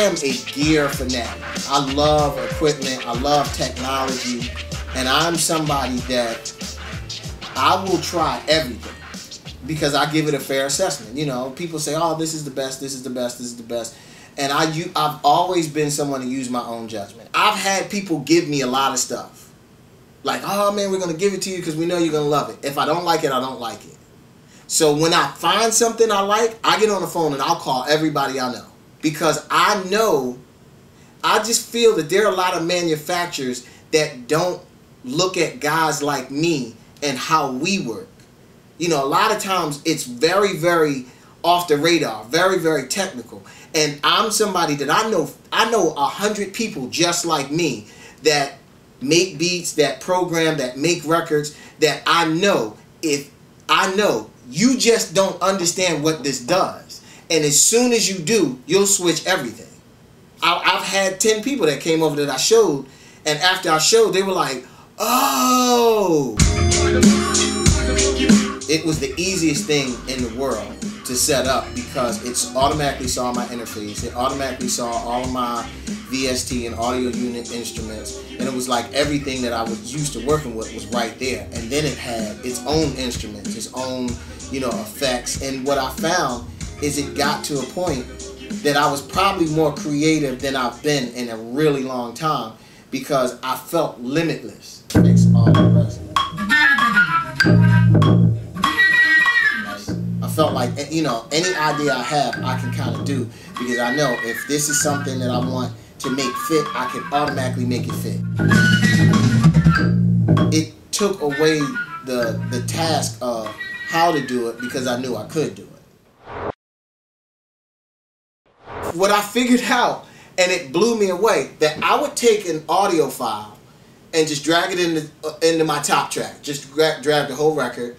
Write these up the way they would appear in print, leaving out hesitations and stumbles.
am a gear fanatic. I love equipment, I love technology, and I'm somebody that I will try everything because I give it a fair assessment. You know, people say, oh, this is the best, this is the best, this is the best. And I've always been someone to use my own judgment. I've had people give me a lot of stuff. Like, oh man, we're going to give it to you because we know you're going to love it. If I don't like it, I don't like it. So when I find something I like, I get on the phone and I'll call everybody I know. Because I know, I just feel that there are a lot of manufacturers that don't look at guys like me and how we work. You know, a lot of times it's very, very off the radar, very, very technical. And I'm somebody that I know 100 people just like me that make beats, that program, that make records, that I know you just don't understand what this does. And as soon as you do, you'll switch everything. I've had 10 people that came over that I showed, and after I showed, they were like, oh. It was the easiest thing in the world to set up because it automatically saw my interface. It automatically saw all of my VST and audio unit instruments. And it was like everything that I was used to working with was right there. And then it had its own instruments, its own, you know, effects. And what I found is it got to a point that I was probably more creative than I've been in a really long time because I felt limitless. Fix all the rest. I felt like, you know, any idea I have, I can kind of do because I know if this is something that I want to make fit, I can automatically make it fit. It took away the task of how to do it because I knew I could do it. What I figured out, and it blew me away, that I would take an audio file and just drag it into my top track, just drag the whole record,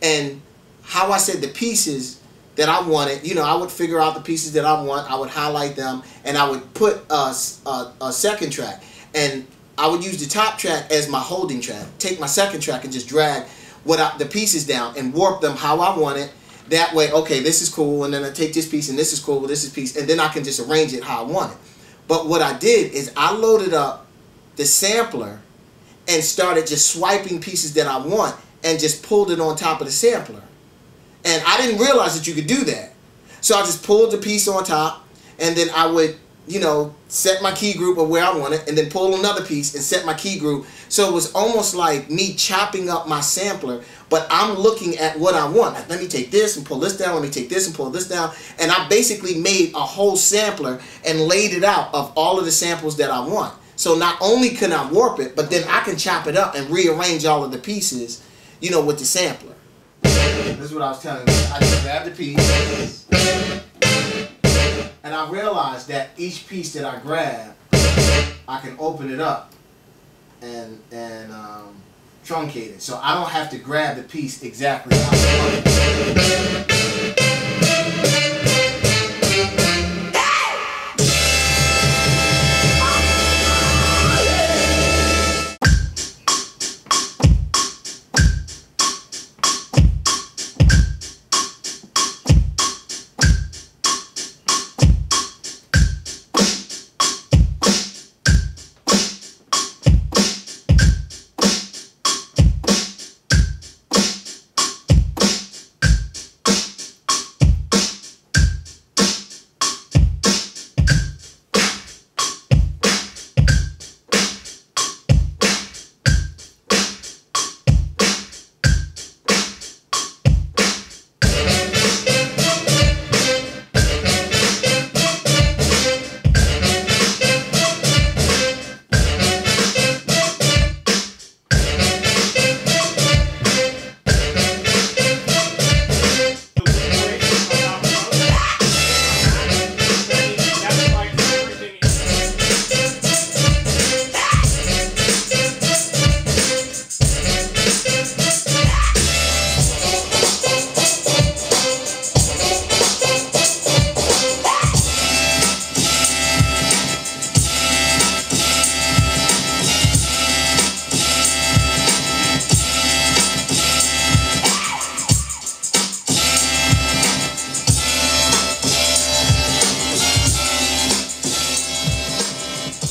and how I said the pieces that I wanted, you know, I would figure out the pieces that I want, I would highlight them, and I would put a second track. And I would use the top track as my holding track, take my second track and just drag the pieces down and warp them how I want it. That way, okay, this is cool, and then I take this piece, and this is cool, this is piece, and then I can just arrange it how I want it. But what I did is I loaded up the sampler and started just swiping pieces that I want and just pulled it on top of the sampler. And I didn't realize that you could do that. So I just pulled the piece on top, and then I would, you know, set my key group of where I want it, and then pull another piece and set my key group. So it was almost like me chopping up my sampler, but I'm looking at what I want. Like, let me take this and pull this down, let me take this and pull this down. And I basically made a whole sampler and laid it out of all of the samples that I want. So not only can I warp it, but then I can chop it up and rearrange all of the pieces, you know, with the sampler. This is what I was telling you. I just grabbed the piece, and I realized that each piece that I grab, I can open it up and truncate it. So I don't have to grab the piece exactly how I want it.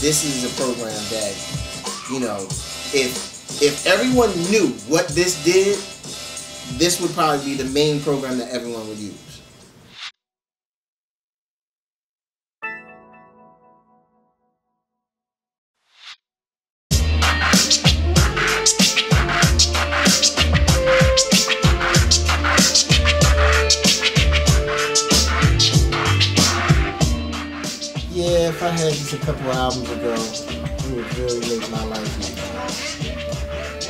this is a program that, you know, if everyone knew what this did, this would probably be the main program that everyone would use. Yeah, if I had this a couple albums ago, it would really make my life easier.